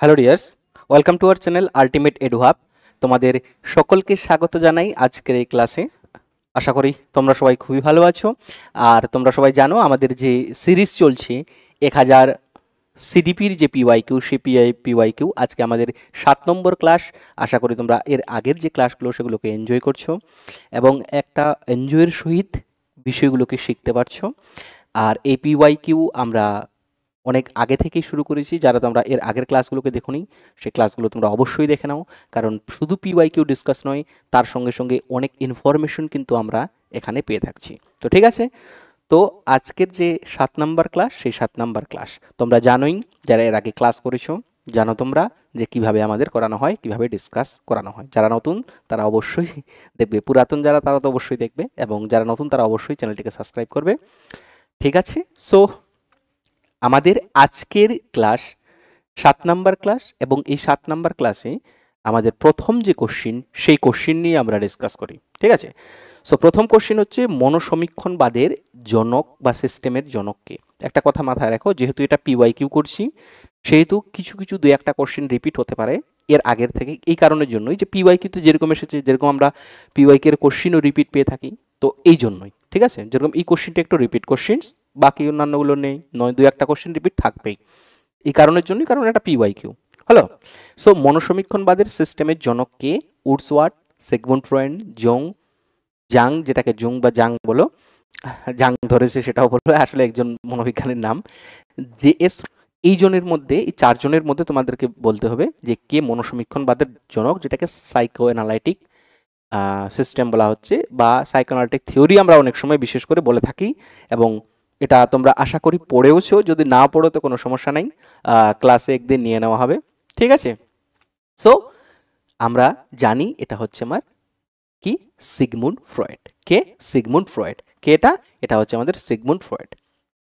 Hello dears, welcome to our channel ultimate এডুহাব। তোমাদের সকলকে স্বাগত জানাই আজকের এই ক্লাসে। আশা করি তোমরা সবাই খুবই ভালো আছো। আর তোমরা সবাই জানো আমাদের যে সিরিজ চলছে 1000 সিডিপির যে পিওয়াইকিউ, সেই পিওয়াইকিউ আজকে আমাদের 7 নম্বর ক্লাস। আশা করি তোমরা এর আগের যে ক্লাসগুলো সেগুলোকে এনজয় করছো এবং একটা এনজয়ের সহিত বিষয়গুলোকে শিখতে পারছো। আর এই পিওয়াইকিউ আমরা অনেক আগে থেকেই শুরু করেছি। যারা তোমরা এর আগের ক্লাসগুলোকে দেখোনি, সেই ক্লাসগুলো তোমরা অবশ্যই দেখে নাও, কারণ শুধু পিওয়াইকিউ ডিসকাস নয়, তার সঙ্গে সঙ্গে অনেক ইনফরমেশন কিন্তু আমরা এখানে পেয়ে থাকছি। তো ঠিক আছে, তো আজকের যে 7 নাম্বার ক্লাস, সেই 7 নাম্বার ক্লাস তোমরা জানোই, যারা এর আগে ক্লাস করেছো জানো তোমরা যে কিভাবে আমাদের করানো হয়, কিভাবে ডিসকাস করানো হয়। যারা নতুন তারা অবশ্যই দেখবে, পুরাতন যারা তারা তো অবশ্যই দেখবে, এবং যারা নতুন তারা অবশ্যই চ্যানেলটিকে সাবস্ক্রাইব করবে। ঠিক আছে, সো আমাদের আজকের ক্লাস 7 নাম্বার ক্লাস, এবং এই 7 নাম্বার ক্লাসে আমাদের প্রথম যে কোশ্চিন, সেই কোশ্চিন নিয়ে আমরা ডিসকাস করি। ঠিক আছে, সো প্রথম কোশ্চিন হচ্ছে মনোসমীক্ষণবাদের জনক বা সিস্টেমের জনককে। একটা কথা মাথায় রাখো, যেহেতু এটা পিওয়াইকিউ করছি, সেহেতু কিছু কিছু দুই একটা কোশ্চিন রিপিট হতে পারে এর আগের থেকে। এই কারণের জন্যই যে পিওয়াইকিউতে যেরকম এসেছে, যেরকম আমরা পিওয়াইকিউর কোশ্চিনও রিপিট পেয়ে থাকি, তো এই জন্যই। ঠিক আছে, যেরকম এই কোশ্চিনটা একটু রিপিট কোশ্চিন, বাকি অন্যান্যগুলো নেই, নয় দুই একটা কোশ্চিন রিপিট থাকবেই। এই কারণের জন্যই, কারণ এটা পিওয়াইকিউ। হলো, সো মনোসমীক্ষণবাদের সিস্টেমের জনক কে? উডসওয়ার্থ, সিগমুন্ড ফ্রয়েড, জাং, যেটাকে জুং বা জাং বলো, জাং ধরেছে সেটাও বলবো, আসলে একজন মনোবিজ্ঞানীর নাম। জে এস, এই জনের মধ্যে, এই চারজনের মধ্যে তোমাদেরকে বলতে হবে যে কে মনোসমীক্ষণবাদের জনক, যেটাকে সাইকো অ্যানালাইটিক সিস্টেম বলা হচ্ছে, বা সাইকোঅ্যানালিটিক থিওরি আমরা অনেক সময় বিশেষ করে বলে থাকি। এবং এটা তোমরা আশা করি পড়েওছো, যদি না পড়ো তো কোনো সমস্যা নাই, ক্লাসে একদিন নিয়ে নেওয়া হবে। ঠিক আছে, সো আমরা জানি এটা হচ্ছে আমার কি, সিগমুন্ড ফ্রয়েড। কে? Sigmund Freud. কে এটা? এটা হচ্ছে আমাদের সিগমুন্ড ফ্রয়েড।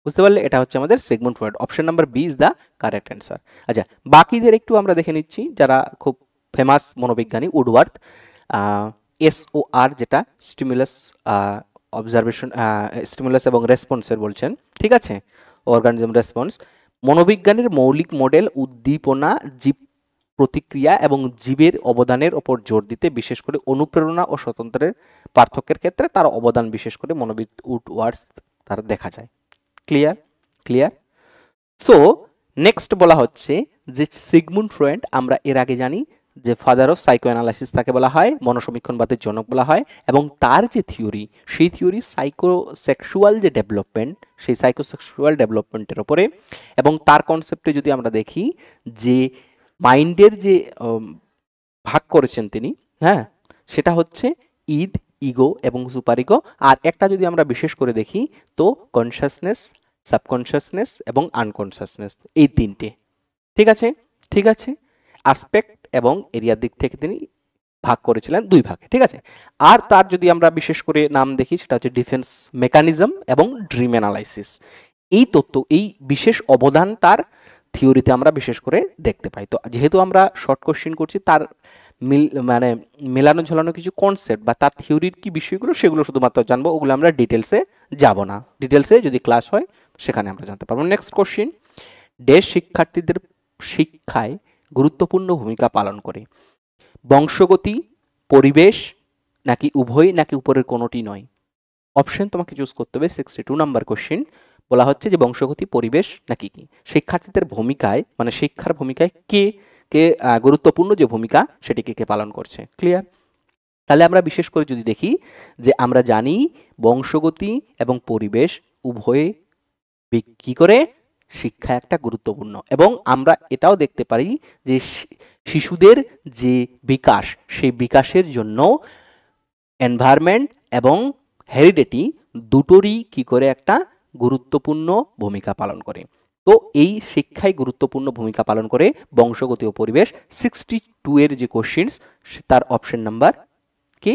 বুঝতে পারলে, এটা হচ্ছে আমাদের Sigmund Freud. Option number B is the correct answer. আচ্ছা, বাকিদের একটু আমরা দেখে নিচ্ছি, যারা খুব ফেমাস মনোবিজ্ঞানী। উডওয়ার্থ, SOR, যেটা স্টিমুলাস অবজারভেশন, স্টিমুলাস এবং রেসপন্সের বলছেন। ঠিক আছে, অর্গানিজম রেসপন্স। মনোবিজ্ঞানের মৌলিক মডেল উদ্দীপনা, জীব প্রতিক্রিয়া এবং জীবের অবদানের ওপর জোর দিতে, বিশেষ করে অনুপ্রেরণা ও স্বতন্ত্রের পার্থক্যের ক্ষেত্রে তার অবদান বিশেষ করে মনোবিদ উডওয়ার্থ তার দেখা যায়। ক্লিয়ার? ক্লিয়ার। সো নেক্সট বলা হচ্ছে যে সিগমুন্ড ফ্রয়েড, আমরা এর আগে জানি যে ফাদার অফ সাইকো অ্যানালাইসিস তাকে বলা হয়, মনোসমীক্ষণবাদের জনক বলা হয়, এবং তার যে থিওরি, সেই থিওরি সাইকোসেক্সুয়াল যে ডেভেলপমেন্ট, সেই সাইকোসেক্সুয়াল ডেভেলপমেন্টের ওপরে। এবং তার কনসেপ্টে যদি আমরা দেখি যে মাইন্ডের যে ভাগ করেছেন তিনি, হ্যাঁ, সেটা হচ্ছে ইদ, ইগো এবং সুপার ইগো। আর একটা যদি আমরা বিশেষ করে দেখি, তো কনসাসনেস, সাবকনশাসনেস এবং আনকনসাসনেস, এই তিনটে। ঠিক আছে, ঠিক আছে। অ্যাসপেক্ট এবং এরিয়ার দিক থেকে তিনি ভাগ করেছিলেন দুই ভাগে। ঠিক আছে, আর তার যদি আমরা বিশেষ করে নাম দেখি, সেটা হচ্ছে ডিফেন্স মেকানিজম এবং ড্রিম অ্যানালাইসিস। এই তত্ত্ব, এই বিশেষ অবদান তার থিওরিতে আমরা বিশেষ করে দেখতে পাই। তো যেহেতু আমরা শর্ট কোশ্চেন করছি, তার মানে মেলানো ঝোলানো কিছু কনসেপ্ট বা তার থিওরির কি বিষয়গুলো, সেগুলো শুধুমাত্র জানবো, ওগুলো আমরা ডিটেলসে যাব না। ডিটেলসে যদি ক্লাস হয় সেখানে আমরা জানতে পারবো। নেক্সট কোশ্চেন, দেশ শিক্ষার্থীদের শিক্ষায় গুরুত্বপূর্ণ ভূমিকা পালন করে। বংশগতি, পরিবেশ, নাকি উভয়, নাকি উপরের কোনোটি নয়? অপশন তোমাকে চুজ করতে হবে। 62 নাম্বার কোশ্চেন বলা হচ্ছে যে বংশগতি, পরিবেশ, নাকি কি। শিক্ষার্থীদের ভূমিকায়, মানে শিক্ষার ভূমিকায় কে কে গুরুত্বপূর্ণ যে ভূমিকা, সেটিকে কে পালন করছে? ক্লিয়ার? তাহলে আমরা বিশেষ করে যদি দেখি, যে আমরা জানি বংশগতি এবং পরিবেশ উভয়ে কি করে শিক্ষা একটা গুরুত্বপূর্ণ, এবং আমরা এটাও দেখতে পারি যে শিশুদের যে বিকাশ, সেই বিকাশের জন্য এনভায়রনমেন্ট এবং হেরিডিটি দুটোরই কি করে একটা গুরুত্বপূর্ণ ভূমিকা পালন করে। তো এই শিক্ষায় গুরুত্বপূর্ণ ভূমিকা পালন করে বংশগতি ও পরিবেশ। 62 এর যে কোশ্চেন্স, তার অপশন নাম্বার কি,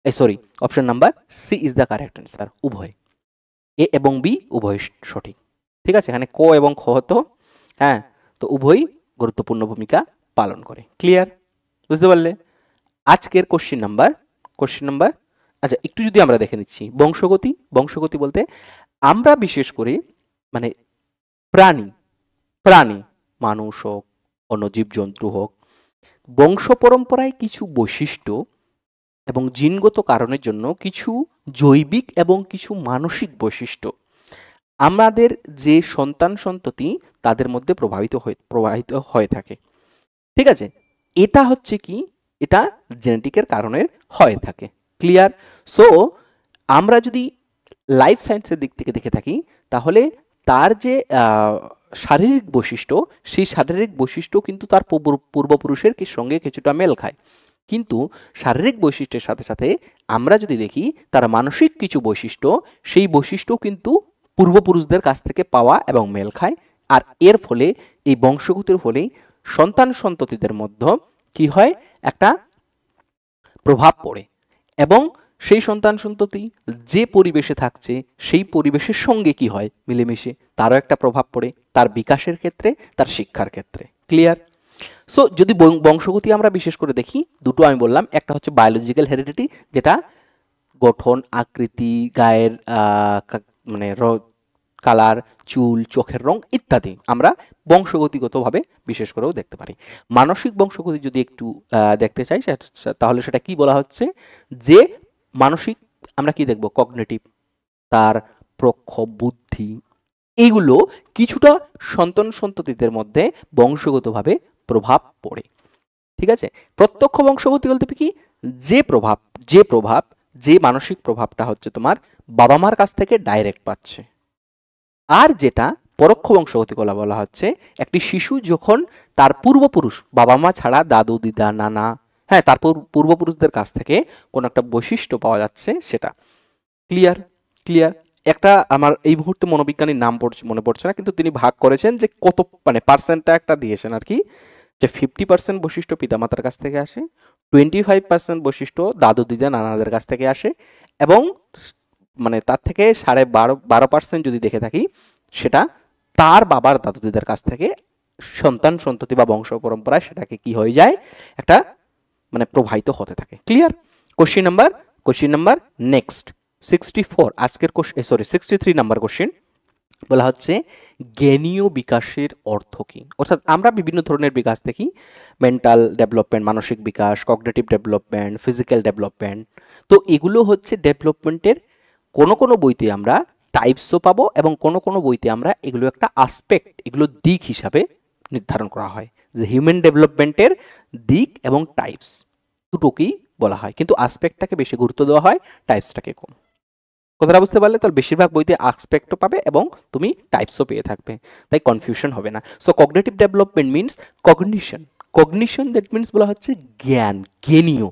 sorry, option number C is the correct answer. উভয়, এ এবং বি উভয় সঠিক। ঠিক আছে, এখানে ক এবং খ হতো, হ্যাঁ, তো উভয় গুরুত্বপূর্ণ ভূমিকা পালন করে। ক্লিয়ার? বুঝতে পারলে? আজকের কোশ্চেন নাম্বার, আচ্ছা একটু যদি আমরা দেখে নিচ্ছি বংশগতি। বংশগতি বলতে আমরা বিশেষ করে মানে প্রাণী, মানুষ হোক, অন্য জীবজন্তু হোক, বংশ পরম্পরায় কিছু বৈশিষ্ট্য এবং জিনগত কারণের জন্য কিছু জৈবিক এবং কিছু মানসিক বৈশিষ্ট্য আমাদের যে সন্তান সন্ততি তাদের মধ্যে প্রবাহিত হয়ে থাকে। ঠিক আছে, এটা হচ্ছে কি, এটা জেনেটিকের কারণে হয়ে থাকে। ক্লিয়ার? সো আমরা যদি লাইফ সায়েন্সের দিক থেকে দেখে থাকি তাহলে তার যে শারীরিক বৈশিষ্ট্য, সেই শারীরিক বৈশিষ্ট্য কিন্তু তার পূর্বপুরুষের সঙ্গে কিছুটা মেল খায়, কিন্তু শারীরিক বৈশিষ্ট্যের সাথে সাথে আমরা যদি দেখি তার মানসিক কিছু বৈশিষ্ট্য, সেই বৈশিষ্ট্য কিন্তু পূর্বপুরুষদের কাছ থেকে পাওয়া এবং মেল খায়। আর এর ফলে, এই বংশগতির ফলেই সন্তান সন্ততিদের মধ্যে কি হয়, একটা প্রভাব পড়ে এবং সেই সন্তান সন্ততি যে পরিবেশে থাকছে সেই পরিবেশের সঙ্গে কি হয়, মিলেমিশে তারও একটা প্রভাব পড়ে, তার বিকাশের ক্ষেত্রে, তার শিক্ষার ক্ষেত্রে। ক্লিয়ার? সো যদি বংশগতি আমরা বিশেষ করে দেখি, দুটো আমি বললাম, একটা হচ্ছে বায়োলজিক্যাল হেরিডিটি, যেটা গঠন, আকৃতি, গায়ের মানে কালার, চুল, চোখের রং ইত্যাদি আমরা বংশগতিগতভাবে বিশেষ করেও দেখতে পারি। মানসিক বংশগতি যদি একটু দেখতে চাই, তাহলে সেটা কি বলা হচ্ছে, যে মানসিক আমরা কি দেখব, কগনিটিভ, তার প্রজ্ঞ, বুদ্ধি, এইগুলো কিছুটা সন্তান সন্ততিদের মধ্যে বংশগতভাবে প্রভাব পড়ে। ঠিক আছে, প্রত্যক্ষ বংশগতি বলতে কি, যে মানসিক প্রভাবটা হচ্ছে তোমার বাবা মার কাছ থেকে ডাইরেক্ট পাচ্ছে। আর যেটা পরোক্ষ বংশগতি বলা হচ্ছে, একটি শিশু যখন তার পূর্বপুরুষ, বাবা মা ছাড়া দাদু, দিদা, নানা, হ্যাঁ, তার পূর্বপুরুষদের কাছ থেকে কোনো একটা বৈশিষ্ট্য পাওয়া যাচ্ছে, সেটা। ক্লিয়ার? ক্লিয়ার? একটা আমার এই মুহূর্তে মনোবিজ্ঞানীর নাম মনে পড়ছে না, কিন্তু তিনি ভাগ করেছেন যে কত, মানে পার্সেন্টটা একটা দিয়েছেন আর কি, যে 50% বৈশিষ্ট্য পিতামাতার কাছ থেকে আসে, 25% বৈশিষ্ট্য দাদু, দিদা, নানাদের কাছ থেকে আসে, এবং মানে তার থেকে 12.5% যদি দেখে থাকি, সেটা তার বাবার দাদু দিদার কাছ থেকে সন্তান সন্ততি বা বংশ পরম্পরায় সেটাকে কি হয়ে যায়, একটা মানে প্রবাহিত হতে থাকে। ক্লিয়ার? কোশ্চিন নাম্বার নেক্সট 64, আজকের 63 নাম্বার কোশ্চিন বলা হচ্ছে, জ্ঞানীয় বিকাশের অর্থ কি? অর্থাৎ আমরা বিভিন্ন ধরনের বিকাশ দেখি, মেন্টাল ডেভেলপমেন্ট, মানসিক বিকাশ, কগনিটিভ ডেভেলপমেন্ট, ফিজিক্যাল ডেভেলপমেন্ট। তো এগুলো হচ্ছে ডেভেলপমেন্টের কোনো কোনো বইতে আমরা টাইপসও পাবো, এবং কোনো কোনো বইতে আমরা এগুলো একটা আসপেক্ট, এগুলো দিক হিসাবে নির্ধারণ করা হয়, যে হিউম্যান ডেভেলপমেন্টের দিক এবং টাইপস দুটোকেই বলা হয়, কিন্তু আসপেক্টটাকে বেশি গুরুত্ব দেওয়া হয়, টাইপসটাকে কম। কথাটা বুঝতে পারলে? তাহলে বেশিরভাগ বইতে আসপেক্টও পাবে এবং তুমি টাইপসও পেয়ে থাকবে, তাই কনফিউশন হবে না। So cognitive development means cognition that means বলা হচ্ছে জ্ঞান, জ্ঞানীয়।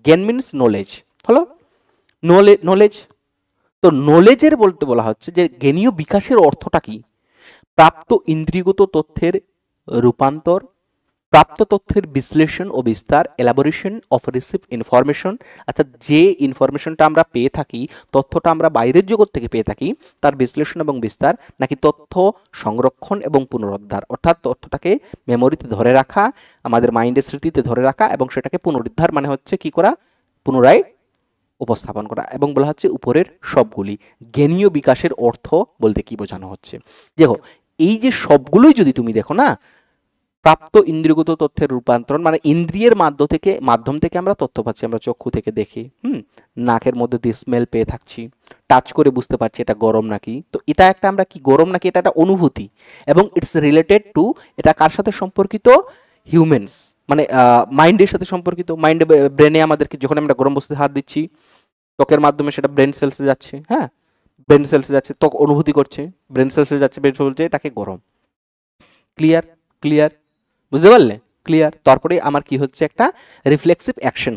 জ্ঞান মিনস নলেজ, হলো নলেজ। তো নলেজের বলতে বলা হচ্ছে যে জ্ঞানীয় বিকাশের অর্থটা কি? প্রাপ্ত ইন্দ্রিয়গত তথ্যের রূপান্তর, প্রাপ্ত তথ্যের বিশ্লেষণ ও বিস্তার, এলাবোরেশন অফ রিসিভ ইনফরমেশন, অর্থাৎ যে ইনফরমেশনটা আমরা পেয়ে থাকি, তথ্যটা আমরা বাইরের জগৎ থেকে পেয়ে থাকি, তার বিশ্লেষণ এবং বিস্তার, নাকি তথ্য সংরক্ষণ এবং পুনরুদ্ধার, অর্থাৎ তথ্যটাকে মেমোরিতে ধরে রাখা, আমাদের মাইন্ডের স্মৃতিতে ধরে রাখা, এবং সেটাকে পুনরুদ্ধার মানে হচ্ছে কি করা, পুনরায় উপস্থাপন করা। এবং বলা হচ্ছে উপরের সবগুলি। জ্ঞানীয় বিকাশের অর্থ বলতে কি বোঝানো হচ্ছে? দেখো, এই যে সবগুলোই যদি তুমি দেখো না, প্রাপ্ত ইন্দ্রিয়গত তথ্যের রূপান্তরণ মানে ইন্দ্রিয়ের মাধ্যম থেকে আমরা তথ্য পাচ্ছি, আমরা চক্ষু থেকে দেখি, নাকের মধ্যে দিয়ে স্মেল পেয়ে থাকছি, টাচ করে বুঝতে পারছি এটা গরম নাকি, তো এটা একটা আমরা কি গরম নাকি, এটা একটা অনুভূতি, এবং ইটস রিলেটেড টু, এটা কার সাথে সম্পর্কিত, হিউম্যানস, মানে মাইন্ডের সাথে সম্পর্কিত। মাইন্ডে, ব্রেনে আমাদেরকে যখন আমরা গরম বস্তুতে হাত দিচ্ছি, ত্বকের মাধ্যমে সেটা ব্রেন সেলসে যাচ্ছে, হ্যাঁ, ব্রেন সেলসে যাচ্ছে, ত্বক অনুভূতি করছে, ব্রেন সেলসে যাচ্ছে, ব্রেন বলছে এটাকে গরম। ক্লিয়ার? ক্লিয়ার? বুঝতে পারলে? ক্লিয়ার? তারপরে আমার কি হচ্ছে, একটা রিফ্লেক্সিভ অ্যাকশন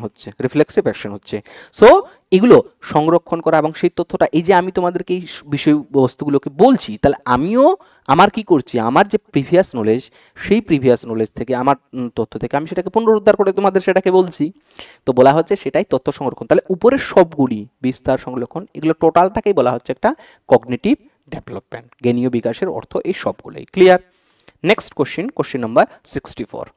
হচ্ছে। সো এগুলো সংরক্ষণ করা, এবং সেই তথ্যটা, এই যে আমি তোমাদেরকে এই বিষয়বস্তুগুলোকে বলছি, তাহলে আমিও আমার কি করছি, আমার যে প্রিভিয়াস নলেজ, সেই প্রিভিয়াস নলেজ থেকে, আমার তথ্য থেকে আমি সেটাকে পুনরুদ্ধার করে তোমাদের সেটাকে বলছি। তো বলা হচ্ছে সেটাই তথ্য সংরক্ষণ। তাহলে উপরের সবগুলি, বিস্তার, সংরক্ষণ, এগুলো টোটালটাকেই বলা হচ্ছে একটা কগনিটিভ ডেভেলপমেন্ট। জ্ঞানীয় বিকাশের অর্থ এই সবগুলোই। ক্লিয়ার? নেক্সট কোশ্চিন নাম্বার 64,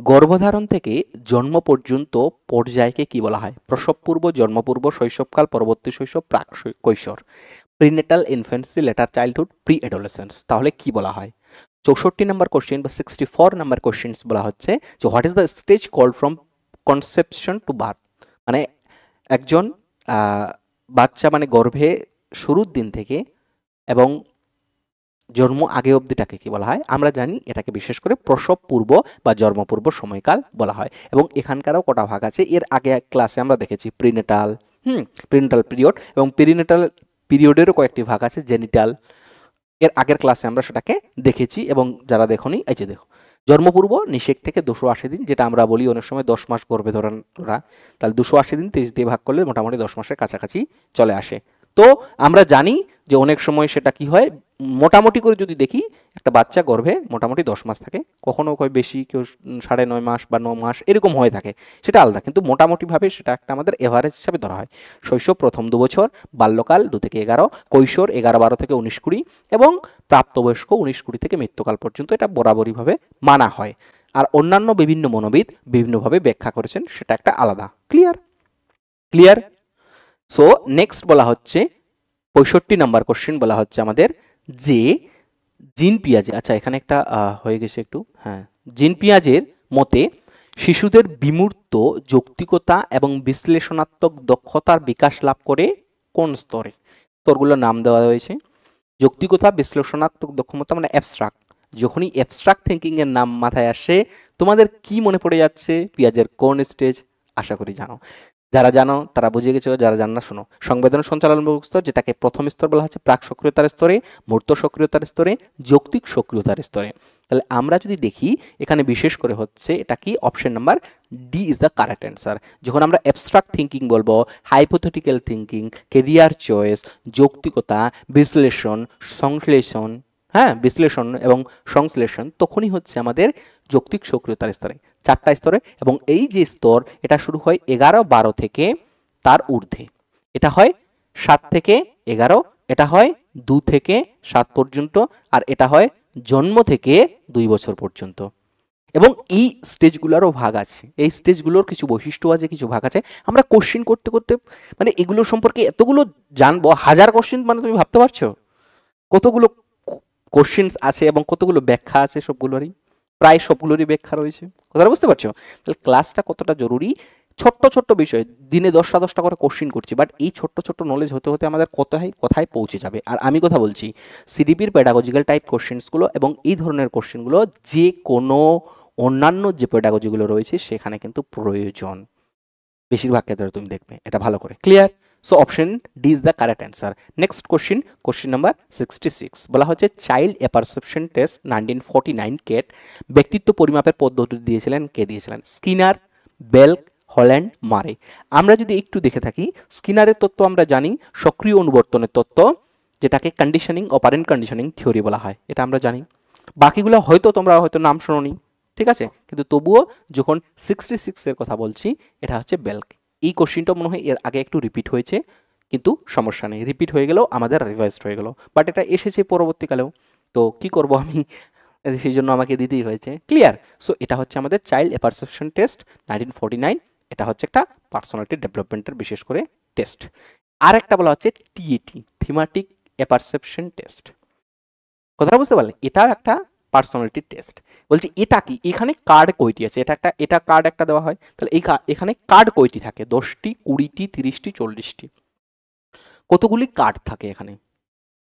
গর্ভধারণ থেকে জন্ম পর্যন্ত পর্যায়কে কি বলা হয়? প্রসবপূর্ব, জন্মপূর্ব, শৈশবকাল, পরবর্তী শৈশব, প্রাক কৈশোর, prenatal, infancy, letter childhood, pre adolescence. তাহলে কি বলা হয়? 64 নম্বর কোশ্চেন বা 64 নম্বর কোশ্চেন্স বলা হচ্ছে যে what is the stage called from conception to birth, মানে একজন বাচ্চা মানে গর্ভে শুরুর দিন থেকে এবং জন্ম আগে অবধিটাকে কি বলা হয়? আমরা জানি এটাকে বিশেষ করে প্রসব পূর্ব বা জন্মপূর্ব সময়কাল বলা হয়। এবং এখানকারও কটা ভাগ আছে, এর আগে ক্লাসে আমরা দেখেছি প্রিনেটাল, প্রিনেটাল পিরিয়ড, এবং প্রিনেটাল পিরিয়ডেরও কয়েকটি ভাগ আছে, জেনিটাল। এর আগের ক্লাসে আমরা সেটাকে দেখেছি, এবং যারা দেখোনি এই যে দেখো, জন্মপূর্ব নিষেক থেকে 280 দিন, যেটা আমরা বলি অনেক সময় 10 মাস গর্ভে ধরা, তাহলে 280 দিন 30 দিয়ে ভাগ করলে মোটামুটি 10 মাসের কাছাকাছি চলে আসে। তো আমরা জানি যে অনেক সময় সেটা কি হয়, মোটামুটি করে যদি দেখি একটা বাচ্চা গর্ভে মোটামুটি 10 মাস থাকে, কখনো কয় বেশি, কেউ 9.5 মাস বা 9 মাস এরকম হয়ে থাকে, সেটা আলাদা, কিন্তু মোটামুটিভাবে সেটা একটা আমাদের এভারেজ হিসাবে ধরা হয়। শৈশব প্রথম 2 বছর, বাল্যকাল 2 থেকে 11, কৈশোর 11-12 থেকে 19-20, এবং প্রাপ্তবয়স্ক 19-20 থেকে মৃত্যুকাল পর্যন্ত, এটা বরাবরইভাবে মানা হয়। আর অন্যান্য বিভিন্ন মনোবিদ বিভিন্নভাবে ব্যাখ্যা করেছেন, সেটা একটা আলাদা। ক্লিয়ার? ক্লিয়ার? সো নেক্সট বলা হচ্ছে 65 নাম্বার কোশ্চেন বলা হচ্ছে আমাদের যে জিন পিয়াজে, আচ্ছা এখানে একটা হয়ে গেছে একটু, হ্যাঁ, জিন পিয়াজের মতে শিশুদের বিমূর্ত যৌক্তিকতা এবং বিশ্লেষণাত্মক দক্ষতার বিকাশ লাভ করে কোন স্তরে? স্তরগুলোর নাম দেওয়া হয়েছে। যৌক্তিকতা, বিশ্লেষণাত্মক দক্ষতা মানে অ্যাবস্ট্রাক্ট। যখনই অ্যাবস্ট্রাক্ট থিঙ্কিং এর নাম মাথায় আসে, তোমাদের কি মনে পড়ে যাচ্ছে? পিয়াজের কোন স্টেজ? আশা করি জানো। যারা জানো তারা বুঝে গেছো, যারা জানো না শোনো। সংবেদন সঞ্চালনমূলক স্তর, যেটাকে প্রথম স্তর বলা হচ্ছে প্রাক সক্রিয়তার স্তরে, মূর্ত সক্রিয়তার স্তরে, যৌক্তিক সক্রিয়তার স্তরে। তাহলে আমরা যদি দেখি এখানে বিশেষ করে হচ্ছে এটা কি, option number D is the correct answer. যখন আমরা অ্যাবস্ট্রাক্ট থিঙ্কিং বলবো, হাইপোথেটিক্যাল থিঙ্কিং, কেরিয়ার চয়েস, যৌক্তিকতা, বিশ্লেষণ, সংশ্লেষণ, হ্যাঁ বিশ্লেষণ এবং সংশ্লেষণ, তখনই হচ্ছে আমাদের যৌক্তিক সক্রিয়তার স্তরে। 4টা স্তরে, এবং এই যে স্তর এটা শুরু হয় 11-12 থেকে তার ঊর্ধ্বে, এটা হয় 7 থেকে 11, এটা হয় 2 থেকে 7 পর্যন্ত, আর এটা হয় জন্ম থেকে 2 বছর পর্যন্ত। এবং এই স্টেজগুলোরও ভাগ আছে, এই স্টেজগুলোর কিছু বৈশিষ্ট্য আছে, কিছু ভাগ আছে। আমরা কোশ্চেন করতে করতে মানে এগুলো সম্পর্কে এতগুলো জানবো, হাজার কোশ্চেন, মানে তুমি ভাবতে পারছো কতগুলো কোশ্চেন আছে এবং কতগুলো ব্যাখ্যা আছে, সবগুলোরই প্রায় সবগুলোরই ব্যাখ্যা রয়েছে। কথাটা বুঝতে পারছো? তাহলে ক্লাসটা কতটা জরুরি। ছোট্ট ছোট্ট বিষয়, দিনে 10টা করে কোশ্চেন করছি, বাট এই ছোট্ট ছোট্ট নলেজ হতে হতে আমাদের কোথায় কোথায় পৌঁছে যাবে। আর আমি কথা বলছি সিডিপির পেডাগজিক্যাল টাইপ কোশ্চেন্সগুলো এবং এই ধরনের কোশ্চেনগুলো যে কোনো অন্যান্য যে পেডাগজিগুলো রয়েছে সেখানে কিন্তু প্রয়োজন, বেশিরভাগ ক্ষেত্রে তুমি দেখবে এটা ভালো করে। Clear? So option D is the correct answer. Next question, question number 66 বলা হচ্ছে চাইল্ড অ্যাপারসেপশন টেস্ট 1949 কেট ব্যক্তিত্ব পরিমাপের পদ্ধতি দিয়েছিলেন, কে দিয়েছিলেন? স্কিনার, বেল্ক, হল্যান্ড, মারে। আমরা যদি একটু দেখে থাকি, স্কিনারের তত্ত্ব আমরা জানি, সক্রিয় অনুবর্তনের তত্ত্ব, যেটাকে কন্ডিশনিং অপারেন্ট কন্ডিশনিং থিওরি বলা হয়, এটা আমরা জানি। বাকিগুলো হয়তো তোমরা হয়তো নাম শোনোনি, ঠিক আছে, কিন্তু তবুও যখন 66 এর কথা বলছি, এটা হচ্ছে বেল্ক। এই কোশ্চেনটা মনে হয় এর আগে একটু রিপিট হয়েছে, কিন্তু সমস্যা নেই, রিপিট হয়ে গেলেও আমাদের রিভাইজড হয়ে গেল, বাট এটা এসেছে পরবর্তীকালেও, তো কি করব আমি, সেই জন্য আমাকে দিতেই হয়েছে। ক্লিয়ার? সো এটা হচ্ছে আমাদের চাইল্ড অ্যাপারসেপশন টেস্ট 1949, এটা হচ্ছে একটা পার্সোনালিটি ডেভেলপমেন্টের বিশেষ করে টেস্ট। আর একটা বলা হচ্ছে টিএটি, থিমাটিক অ্যাপারসেপশন টেস্ট। কথাটা বুঝতে পারলে? এটা একটা পার্সোনালিটি টেস্ট। বলছি এটা কি, এখানে কার্ড কয়টি আছে? এটা কার্ড একটা দেওয়া হয়, তাহলে এখানে কার্ড কয়টি থাকে? 10টি, 20টি, 30টি, 40টি, কতগুলি কার্ড থাকে এখানে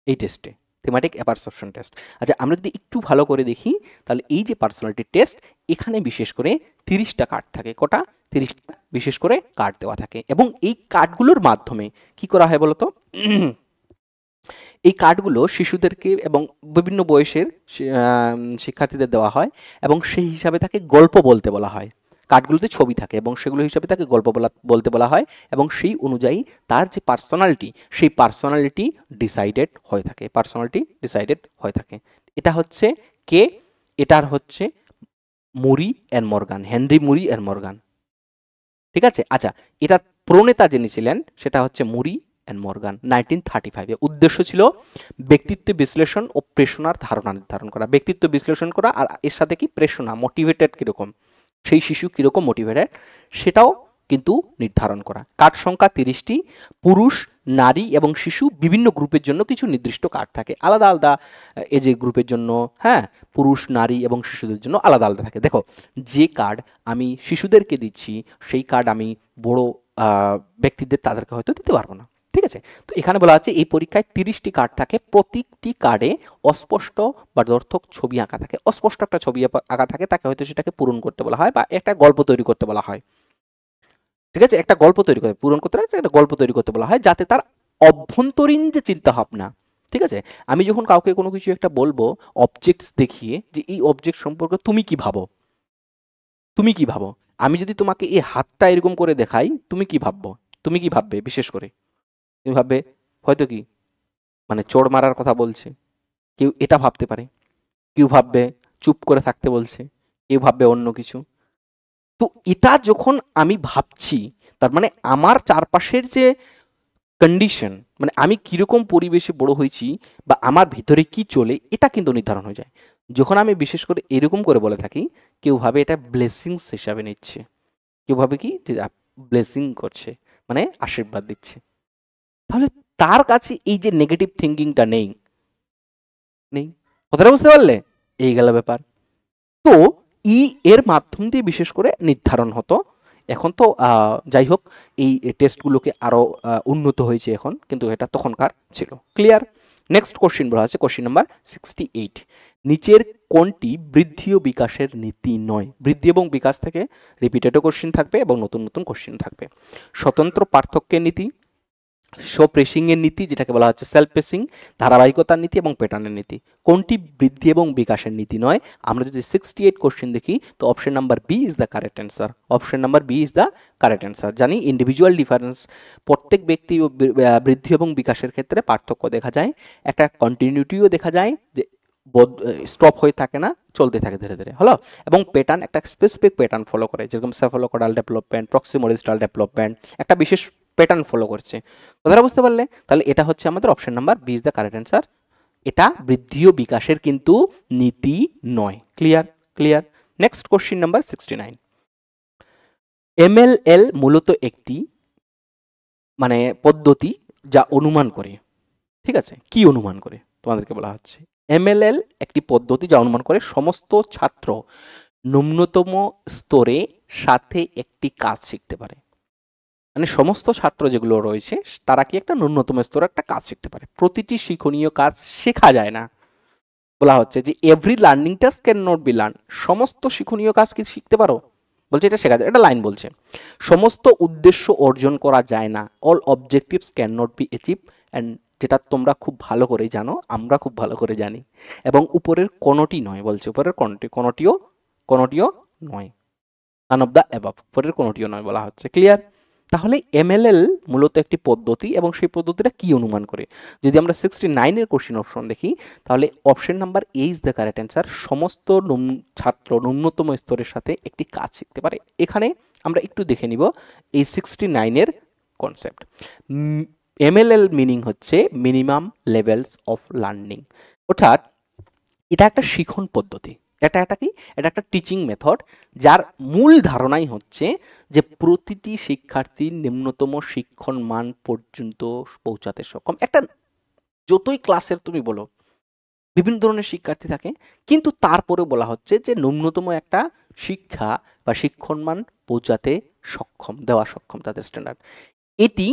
এই টেস্টে, থিমাটিক অ্যাপারসেপশন টেস্ট। আচ্ছা আমরা যদি একটু ভালো করে দেখি, তাহলে এই যে পার্সোনালিটি টেস্ট, এখানে বিশেষ করে 30টা কার্ড থাকে। কটা? 30টা বিশেষ করে কার্ড দেওয়া থাকে, এবং এই কার্ডগুলোর মাধ্যমে কি করা হয় বলতো? এই কার্ডগুলো শিশুদেরকে এবং বিভিন্ন বয়সের শিক্ষার্থীদের দেওয়া হয়, এবং সেই হিসাবে তাকে গল্প বলতে বলা হয়। কার্ডগুলোতে ছবি থাকে এবং সেগুলো হিসাবে তাকে গল্প বলতে বলা হয়, এবং সেই অনুযায়ী তার যে পার্সোনালিটি, সেই পার্সোনালিটি ডিসাইডেড হয়ে থাকে, পার্সোনালিটি ডিসাইডেড হয়ে থাকে। এটা হচ্ছে কে? এটার হচ্ছে Murray and Morgan, Henry Murray and Morgan, ঠিক আছে। আচ্ছা এটার প্রণেতা যিনি ছিলেন সেটা হচ্ছে মুরি অ্যান্ড মর্গান। 1935 উদ্দেশ্য ছিল ব্যক্তিত্ব বিশ্লেষণ ও প্রেষণার ধারণা নির্ধারণ করা, ব্যক্তিত্ব বিশ্লেষণ করা, আর এর সাথে কি প্রেষণা, মোটিভেটেড কিরকম, সেই শিশু কিরকম মোটিভেটেড সেটাও কিন্তু নির্ধারণ করা। কার্ড সংখ্যা 30টি, পুরুষ, নারী এবং শিশু বিভিন্ন গ্রুপের জন্য কিছু নির্দিষ্ট কার্ড থাকে, আলাদা আলাদা এজ গ্রুপের জন্য, হ্যাঁ, পুরুষ, নারী এবং শিশুদের জন্য আলাদা আলাদা থাকে। দেখো, যে কার্ড আমি শিশুদেরকে দিচ্ছি সেই কার্ড আমি বড় ব্যক্তিদের তাদেরকে হয়তো দিতে পারবো না, ঠিক আছে। তো এখানে বলা হচ্ছে এই পরীক্ষায় 30টি কার্ড থাকে, প্রত্যেকটি কার্ডে অস্পষ্ট বা দ্ব্যর্থক ছবি আঁকা থাকে। অস্পষ্ট একটা ছবি আঁকা থাকে, তাকে হয়তো সেটাকে পূরণ করতে বলা হয় বা একটা গল্প তৈরি করতে বলা হয়, ঠিক আছে। একটা গল্প তৈরি করে পূরণ করতে একটা গল্প তৈরি করতে বলা হয়, যাতে তার অভ্যন্তরীণ যে চিন্তা ভাবনা, ঠিক আছে। আমি যখন কাউকে কোনো কিছু একটা বলবো অবজেক্টস দেখিয়ে যে এই অবজেক্ট সম্পর্কে তুমি কি ভাবো, তুমি কি ভাবো, আমি যদি তোমাকে এই হাতটা এরকম করে দেখাই তুমি কি ভাববো, তুমি কি ভাববে? বিশেষ করে তুমি ভাববে হয়তো কি মানে চোর মারার কথা বলছে, কেউ এটা ভাবতে পারে, কেউ ভাববে চুপ করে থাকতে বলছে, কেউ ভাববে অন্য কিছু। তো এটা যখন আমি ভাবছি, তার মানে আমার চারপাশের যে কন্ডিশন, মানে আমি কিরকম পরিবেশে বড় হয়েছি বা আমার ভিতরে কি চলে, এটা কিন্তু নির্ধারণ হয়ে যায় যখন আমি বিশেষ করে এরকম করে বলে থাকি। কেউ ভাবে এটা ব্লেসিংস হিসাবে নিচ্ছে, কেউ ভাবে কি যে ব্লেসিং করছে, মানে আশীর্বাদ দিচ্ছে। তাহলে তার কাছে এই যে নেগেটিভ থিঙ্কিংটা নেই, নেই। কথাটা বুঝতে পারলে? এই গেল ব্যাপার। তো ই এর মাধ্যম দিয়ে বিশেষ করে নির্ধারণ হতো। এখন তো যাই হোক, এই টেস্টগুলোকে আরও উন্নত হয়েছে এখন, কিন্তু এটা তখনকার ছিল। ক্লিয়ার? নেক্সট কোশ্চিন বলা আছে, কোশ্চিন নাম্বার 68। নিচের কোনটি বৃদ্ধি ও বিকাশের নীতি নয়? বৃদ্ধি এবং বিকাশ থেকে রিপিটেডও কোশ্চিন থাকবে এবং নতুন নতুন কোশ্চিন থাকবে। স্বতন্ত্র পার্থক্যের নীতি, শো প্রেসিংয়ের নীতি যেটাকে বলা হচ্ছে সেলফ প্রেসিং, ধারাবাহিকতার নীতি এবং প্যাটার্নের নীতি। কোনটি বৃদ্ধি এবং বিকাশের নীতি নয়? আমরা যদি 68 কোশ্চেন দেখি তো option number B is the correct answer. Option number B is the correct answer. জানি ইন্ডিভিজুয়াল ডিফারেন্স, প্রত্যেক ব্যক্তি বৃদ্ধি এবং বিকাশের ক্ষেত্রে পার্থক্য দেখা যায়, একটা কন্টিনিউটিও দেখা যায় যে স্টপ হয়ে থাকে না, চলতে থাকে ধীরে ধীরে, হলো। এবং প্যাটার্ন একটা স্পেসিফিক প্যাটার্ন ফলো করে, যেরকম সেফালোকোডাল ডেভেলপমেন্ট, প্রক্সিমোডিস্টাল ডেভেলপমেন্ট, একটা বিশেষ প্যাটার্ন ফলো করছে। কথাটা বুঝতে পারলে? তাহলে এটা হচ্ছে আমাদের option number B is the correct answer. এটা বৃদ্ধি ও বিকাশের কিন্তু নীতি নয়। Clear? Clear. Next question number 69। MLL মূলত একটি মানে পদ্ধতি যা অনুমান করে, ঠিক আছে। কি অনুমান করে তোমাদেরকে বলা হচ্ছে? এমএলএল একটি পদ্ধতি যা অনুমান করে সমস্ত ছাত্র ন্যূনতম স্তরে সাথে একটি কাজ শিখতে পারে। মানে সমস্ত ছাত্র যেগুলো রয়েছে তারা কি একটা ন্যূনতম স্তরে একটা কাজ শিখতে পারে। প্রতিটি শিক্ষণীয় কাজ শেখা যায় না। বলা হচ্ছে যে every learning task can not be learn. সমস্ত শিক্ষণীয় কাজ কি শিখতে পারো? বলছে এটা শেখা যায়। এটা লাইন বলছে সমস্ত উদ্দেশ্য অর্জন করা যায় না। All objectives can not be achieve and, যেটা তোমরা খুব ভালো করেই জানো, আমরা খুব ভালো করে জানি। এবং উপরের কোনোটি নয়, বলছে উপরের কোনোটিও নয়। নান অফ দ্য অ্যাবাভ, উপরের কোনোটিও নয় বলা হচ্ছে। ক্লিয়ার? তাহলে এমএলএল মূলত একটি পদ্ধতি এবং সেই পদ্ধতিটা কি অনুমান করে? যদি আমরা 69-এর কোশ্চেন অপশন দেখি তাহলে option number A is the correct answer. সমস্ত ছাত্র ন্যূনতম স্তরের সাথে একটি কাজ শিখতে পারে। এখানে আমরা একটু দেখে নিব এই 69-এর কনসেপ্ট। এমএলএল মিনিং হচ্ছে মিনিমাম লেভেলস অফ লার্নিং, অর্থাৎ এটা একটা শিখন পদ্ধতি। এটা কি? এটা একটা টিচিং মেথড, যার মূল ধারণাই হচ্ছে যে প্রতিটি শিক্ষার্থী নিম্নতম শিক্ষণ মান পর্যন্ত পৌঁছাতে সক্ষম। একটা যতই ক্লাসের তুমি বলো বিভিন্ন ধরনের শিক্ষার্থী থাকে, কিন্তু তারপরে বলা হচ্ছে যে ন্যূনতম একটা শিক্ষা বা শিক্ষণ মান পৌঁছাতে সক্ষম, দেওয়া সক্ষম তাদের স্ট্যান্ডার্ড। এটি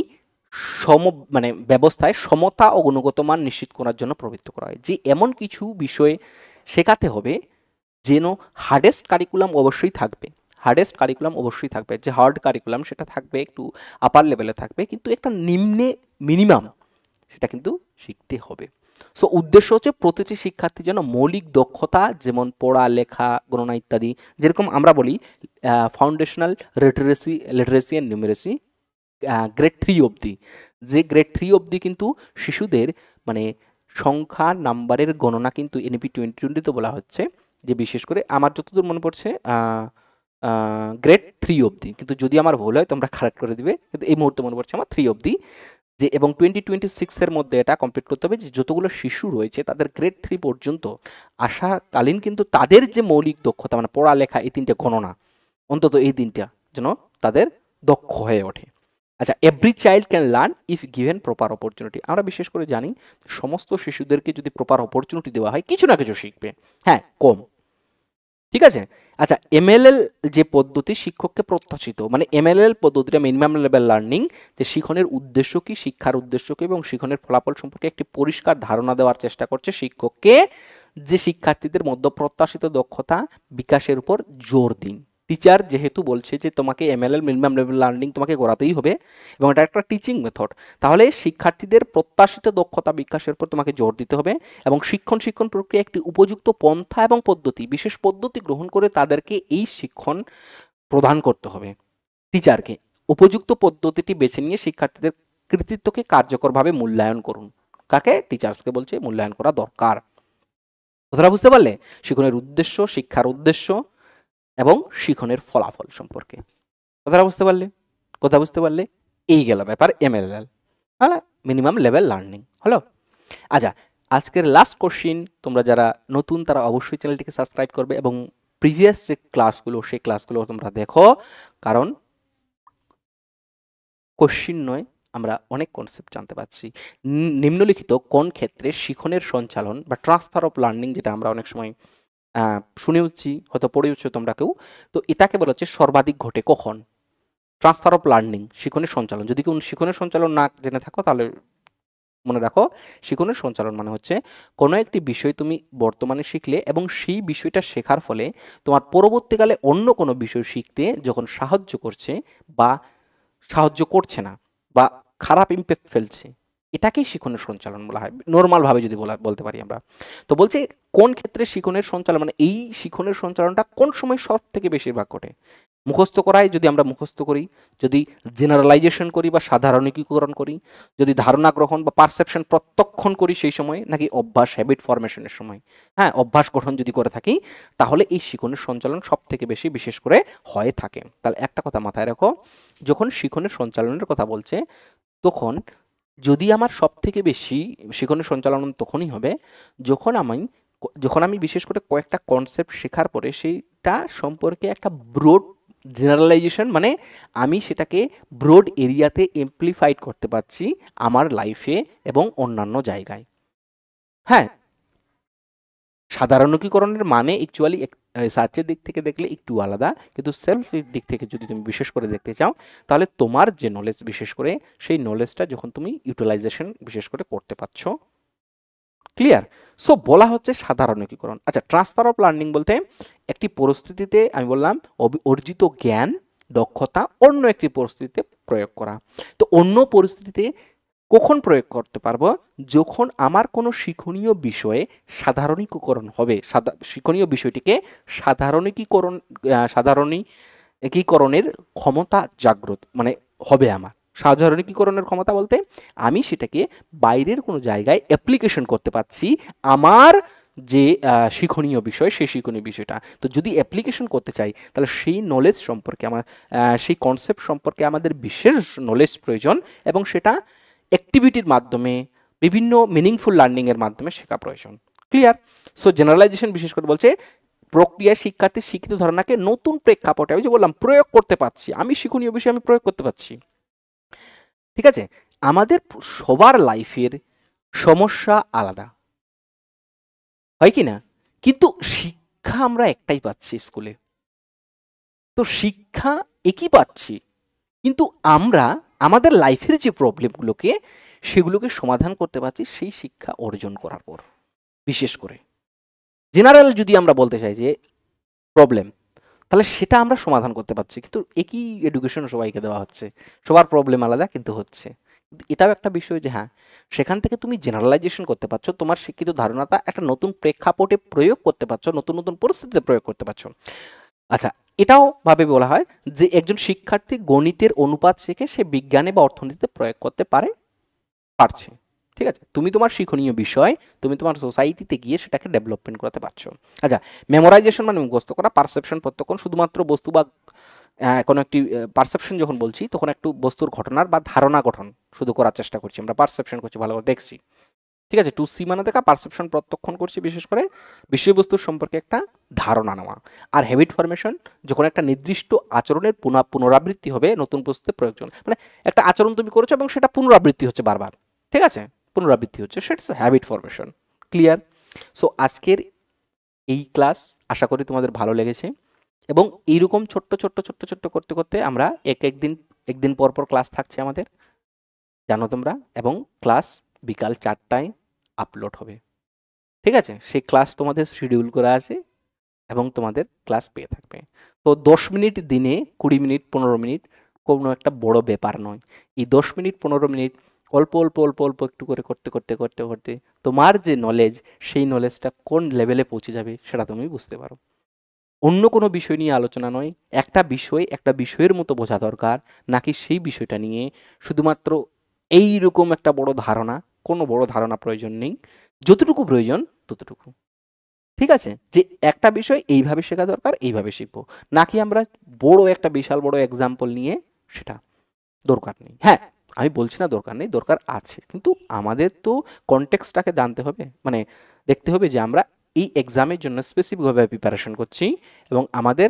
মানে ব্যবস্থায় সমতা ও গুণগত মান নিশ্চিত করার জন্য প্রবৃত্ত করা হয়, যে এমন কিছু বিষয়ে শেখাতে হবে যেন হার্ডেস্ট কারিকুলাম অবশ্যই থাকবে, হার্ডেস্ট কারিকুলাম অবশ্যই থাকবে, যে হার্ড কারিকুলাম সেটা থাকবে, একটু আপার লেভেলে থাকবে, কিন্তু একটা নিম্নে মিনিমাম সেটা কিন্তু শিখতে হবে। সো উদ্দেশ্য হচ্ছে প্রতিটি শিক্ষার্থী যেন মৌলিক দক্ষতা, যেমন পড়া, লেখা, গণনা ইত্যাদি, যেরকম আমরা বলি foundational literacy and numeracy grade 3 অবধি, যে গ্রেড 3 অবধি কিন্তু শিশুদের মানে সংখ্যা নাম্বারের গণনা কিন্তু এনইপি 2020-তে বলা হচ্ছে যে বিশেষ করে আমার যতদূর মনে পড়ছে গ্রেড 3 অবধি, কিন্তু যদি আমার ভুল হয় তোমরা কারেক্ট করে দিবে, কিন্তু এই মুহূর্তে মনে পড়ছে আমার 3 অবধি, যে এবং 2026-এর মধ্যে এটা কমপ্লিট করতে হবে যে যতগুলো শিশু রয়েছে তাদের গ্রেড 3 পর্যন্ত আসাকালীন কিন্তু তাদের যে মৌলিক দক্ষতা মানে পড়ালেখা, এই তিনটে গণনা, অন্তত এই তিনটা যেন তাদের দক্ষ হয়ে ওঠে। আচ্ছা, every child can learn if given proper opportunity. আমরা বিশেষ করে জানি সমস্ত শিশুদেরকে যদি প্রপার অপরচুনিটি দেওয়া হয় কিছু না কিছু শিখবে, হ্যাঁ কম, ঠিক আছে। আচ্ছা, এমএলএল যে পদ্ধতি শিক্ষককে প্রত্যাশিত, মানে এমএলএল পদ্ধতিটা মিনিমাম লেভেল লার্নিং, যে শিখনের উদ্দেশ্য কি, শিক্ষার উদ্দেশ্য কি এবং শিখনের ফলাফল সম্পর্কে একটি পরিষ্কার ধারণা দেওয়ার চেষ্টা করছে শিক্ষককে, যে শিক্ষার্থীদের মধ্যে প্রত্যাশিত দক্ষতা বিকাশের উপর জোর দিন। টিচার যেহেতু বলছে যে তোমাকে এমএলএল মিনিমাম লেভেল লার্নিং তোমাকে করাতেই হবে এবং এটা একটা টিচিং মেথড, তাহলে শিক্ষার্থীদের প্রত্যাশিত দক্ষতা বিকাশের উপর তোমাকে জোর দিতে হবে এবং শিক্ষণ প্রক্রিয়া একটি উপযুক্ত পন্থা এবং পদ্ধতি, বিশেষ পদ্ধতি গ্রহণ করে তাদেরকে এই শিক্ষণ প্রদান করতে হবে। টিচারকে উপযুক্ত পদ্ধতিটি বেছে নিয়ে শিক্ষার্থীদের কৃতিত্বকে কার্যকরভাবে মূল্যায়ন করুন। কাকে? টিচার্সকে বলছে মূল্যায়ন করা দরকার। কথাটা বুঝতে পারলে? শিক্ষণের উদ্দেশ্য, শিক্ষার উদ্দেশ্য এবং শিক্ষণের ফলাফল সম্পর্কে কথাটা বুঝতে পারলে? কথা বুঝতে পারলে? এই গেল ব্যাপার এমএলএল, হ্যাঁ, মিনিমাম লেভেল লার্নিং হলো। আচ্ছা, আজকের লাস্ট কোশ্চিন, তোমরা যারা নতুন তারা অবশ্যই চ্যানেলটিকে সাবস্ক্রাইব করবে এবং প্রিভিয়াস যে ক্লাসগুলো সেই ক্লাসগুলো তোমরা দেখো, কারণ কোশ্চিন নয়, আমরা অনেক কনসেপ্ট জানতে পারছি। নিম্নলিখিত কোন ক্ষেত্রে শিক্ষণের সঞ্চালন বা ট্রান্সফার অফ লার্নিং, যেটা আমরা অনেক সময় শুনে উঠছি, হয়তো পড়ে উঠছো তোমরা কেউ, তো এটাকে বলা হচ্ছে সর্বাধিক ঘটে কখন? ট্রান্সফার অফ লার্নিং, শিক্ষণের সঞ্চালন। যদি কেউ শিক্ষণের সঞ্চালন না জেনে থাকো তাহলে মনে রাখো, শিক্ষণের সঞ্চালন মানে হচ্ছে কোনো একটি বিষয় তুমি বর্তমানে শিখলে এবং সেই বিষয়টা শেখার ফলে তোমার পরবর্তীকালে অন্য কোনো বিষয় শিখতে যখন সাহায্য করছে বা সাহায্য করছে না বা খারাপ ইম্প্যাক্ট ফেলছে, এটাকেই শিক্ষণের সঞ্চালন বলা হয় নর্মালভাবে যদি বলতে পারি আমরা। তো বলছে কোন ক্ষেত্রে শিক্ষণের সঞ্চালন, মানে এই শিক্ষণের সঞ্চালনটা কোন সময় সব থেকে বেশিরভাগ ঘটে? মুখস্থ করায় যদি আমরা মুখস্থ করি, যদি জেনারেলাইজেশন করি বা সাধারণীকরণ করি, যদি ধারণা গ্রহণ বা পারসেপশন প্রত্যক্ষণ করি সেই সময়, নাকি অভ্যাস হ্যাবিট ফরমেশনের সময়, হ্যাঁ অভ্যাস গঠন যদি করে থাকি, তাহলে এই শিক্ষণের সঞ্চালন সব থেকে বেশি বিশেষ করে হয়ে থাকে। তাহলে একটা কথা মাথায় রাখো, যখন শিক্ষণের সঞ্চালনের কথা বলছে তখন যদি আমার সব থেকে বেশি শিক্ষণের সঞ্চালন তখনই হবে যখন আমি বিশেষ করে কয়েকটা কনসেপ্ট শেখার পরে সেইটা সম্পর্কে একটা ব্রড জেনারেলাইজেশন, মানে আমি সেটাকে ব্রড এরিয়াতে এমপ্লিফাইড করতে পারছি আমার লাইফে এবং অন্যান্য জায়গায়। হ্যাঁ, সাধারণীকরণের মানে অ্যাকচুয়ালি রিসার্চের দিক থেকে দেখলে একটু আলাদা, কিন্তু সেলফের দিক থেকে যদি তুমি বিশেষ করে দেখতে চাও তাহলে তোমার যে নলেজ বিশেষ করে সেই নলেজটা যখন তুমি ইউটিলাইজেশন বিশেষ করে করতে পারছো। ক্লিয়ার? সো বলা হচ্ছে সাধারণীকরণ। আচ্ছা, ট্রান্সফার অফ লার্নিং বলতে একটি পরিস্থিতিতে আমি বললাম অর্জিত জ্ঞান দক্ষতা অন্য একটি পরিস্থিতিতে প্রয়োগ করা। তো অন্য পরিস্থিতিতে কখন প্রয়োগ করতে পারবো? যখন আমার কোনো শিক্ষণীয় বিষয়ে সাধারণীকরণ হবে, শিক্ষণীয় বিষয়টিকে সাধারণীকরণের ক্ষমতা জাগ্রত মানে হবে আমার। সাধারণীকরণের ক্ষমতা বলতে আমি সেটাকে বাইরের কোনো জায়গায় অ্যাপ্লিকেশন করতে পারছি আমার যে শিক্ষণীয় বিষয়, সেই শিক্ষণীয় বিষয়টা। তো যদি অ্যাপ্লিকেশন করতে চাই তাহলে সেই নলেজ সম্পর্কে সেই কনসেপ্ট সম্পর্কে আমাদের বিশেষ নলেজ প্রয়োজন এবং সেটা অ্যাক্টিভিটির মাধ্যমে বিভিন্ন মিনিংফুল লার্নিংয়ের মাধ্যমে শেখা প্রয়োজন। ক্লিয়ার? সো জেনারেলাইজেশন বিশেষ করে বলছে প্রক্রিয়ায় শিক্ষার্থী শিক্ষিত ধারণাকে নতুন প্রেক্ষাপটে, আমি যে বললাম প্রয়োগ করতে পারছি, আমি শিক্ষণীয় বিষয়ে আমি প্রয়োগ করতে পারছি। ঠিক আছে, আমাদের সবার লাইফের সমস্যা আলাদা, হয় কি না? কিন্তু শিক্ষা আমরা একটাই পাচ্ছি স্কুলে, তো শিক্ষা একই পাচ্ছি, কিন্তু আমরা আমাদের লাইফের যে প্রবলেমগুলোকে সেগুলোকে সমাধান করতে পারছি সেই শিক্ষা অর্জন করার পর। বিশেষ করে জেনারেল যদি আমরা বলতে চাই যে প্রবলেম, তাহলে সেটা আমরা সমাধান করতে পারছি, কিন্তু একই এডুকেশন সবাইকে দেওয়া হচ্ছে, সবার প্রবলেম আলাদা কিন্তু হচ্ছে। এটাও একটা বিষয় যে হ্যাঁ, সেখান থেকে তুমি জেনারেলাইজেশন করতে পারছো, তোমার শিক্ষিত ধারণাটা একটা নতুন প্রেক্ষাপটে প্রয়োগ করতে পারছো, নতুন নতুন পরিস্থিতিতে প্রয়োগ করতে পারছো। আচ্ছা, এটাও ভাবে বলা হয় যে একজন শিক্ষার্থী গণিতের অনুপাত শিখে সে বিজ্ঞানে বা অর্থনীতিতে প্রয়োগ করতে পারছে। ঠিক আছে, তুমি তোমার শিক্ষণীয় বিষয় তুমি তোমার সোসাইটিতে গিয়ে সেটাকে ডেভেলপমেন্ট করাতে পারছো। আচ্ছা, মেমোরাইজেশন মানে মুখস্থ করা, পারসেপশন প্রত্যক্ষণ শুধুমাত্র বস্তু বা কোনো একটি পারসেপশন যখন বলছি তখন একটু বস্তুর ঘটনার বা ধারণা গঠন শুধু করার চেষ্টা করছি, আমরা পারসেপশন করছি, ভালো করে দেখছি। ঠিক আছে, টু সি মানে দেখা, পারসেপশন প্রত্যক্ষণ করছি, বিশেষ করে বিষয়বস্তুর সম্পর্কে একটা ধারণা নেওয়া। আর হ্যাবিট ফরমেশন যখন একটা নির্দিষ্ট আচরণের পুনরাবৃত্তি হবে নতুন বস্তুতে প্রয়োজন, মানে একটা আচরণ তুমি করেছো এবং সেটা পুনরাবৃত্তি হচ্ছে বারবার, ঠিক আছে, পুনরাবৃত্তি হচ্ছে, সেটা হ্যাবিট ফরমেশন। ক্লিয়ার? সো আজকের এই ক্লাস আশা করি তোমাদের ভালো লেগেছে, এবং এইরকম ছোট্ট ছোট্ট ছোট্ট ছোট্ট করতে করতে আমরা একদিন পর পর ক্লাস থাকছে আমাদের, জানো তোমরা, এবং ক্লাস বিকাল 4টায় আপলোড হবে। ঠিক আছে, সেই ক্লাস তোমাদের শিডিউল করা আছে এবং তোমাদের ক্লাস পেয়ে থাকবে। তো 10 মিনিট দিনে, 20 মিনিট, 15 মিনিট কোনো একটা বড় ব্যাপার নয়। এই 10 মিনিট 15 মিনিট অল্প অল্প অল্প অল্প একটু করে করতে করতে করতে করতে তোমার যে নলেজ, সেই নলেজটা কোন লেভেলে পৌঁছে যাবে সেটা তুমি বুঝতে পারো। অন্য কোনো বিষয় নিয়ে আলোচনা নয়, একটা বিষয়ের মতো বোঝা দরকার, নাকি সেই বিষয়টা নিয়ে শুধুমাত্র এইরকম একটা বড় ধারণা। কোনো বড় ধারণা প্রয়োজন নেই, যতটুকু প্রয়োজন ততটুকু। ঠিক আছে, যে একটা বিষয় এইভাবে শেখা দরকার, এইভাবে শিখবো, নাকি আমরা বড় একটা বিশাল বড় এক্সাম্পল নিয়ে, সেটা দরকার নেই। হ্যাঁ, আমি বলছি না দরকার নেই, দরকার আছে, কিন্তু আমাদের তো কনটেক্সটটাকে জানতে হবে, মানে দেখতে হবে যে আমরা এই এক্সামের জন্য স্পেসিফিকভাবে প্রিপারেশন করছি, এবং আমাদের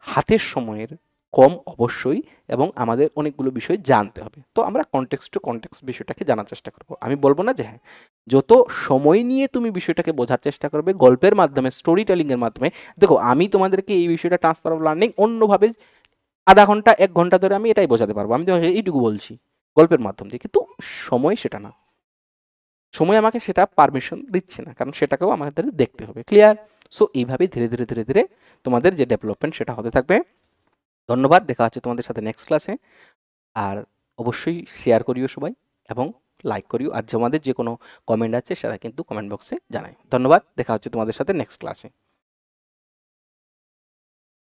হাতের সময়ের কম অবশ্যই, এবং আমাদের অনেকগুলো বিষয় জানতে হবে। তো আমরা কনটেক্সট টু কনটেক্সট বিষয়টাকে জানার চেষ্টা করব। আমি বলবো না যে হ্যাঁ, যত সময় নিয়ে তুমি বিষয়টাকে বোঝার চেষ্টা করবে, গল্পের মাধ্যমে, স্টোরি টেলিংয়ের মাধ্যমে। দেখো, আমি তোমাদেরকে এই বিষয়টা ট্রান্সফার অফ লার্নিং অন্যভাবে আধা ঘন্টা 1 ঘন্টা ধরে আমি এটাই বোঝাতে পারবো, আমি তো এইটুকু বলছি গল্পের মাধ্যম দিয়ে, কিন্তু সময় সেটা না, সময় আমাকে সেটা পারমিশন দিচ্ছে না, কারণ সেটাকেও আমাদের দেখতে হবে। ক্লিয়ার? সো এইভাবে ধীরে ধীরে ধীরে ধীরে তোমাদের যে ডেভেলপমেন্ট সেটা হতে থাকবে। ধন্যবাদ, দেখা হচ্ছে তোমাদের সাথে নেক্সট ক্লাসে। আর অবশ্যই শেয়ার করিও সবাই, এবং লাইক করিও, আর তোমাদের যে কোনো কমেন্ট আছে সেটা কিন্তু কমেন্ট বক্সে জানাই। ধন্যবাদ, দেখা হচ্ছে তোমাদের সাথে নেক্সট ক্লাসে।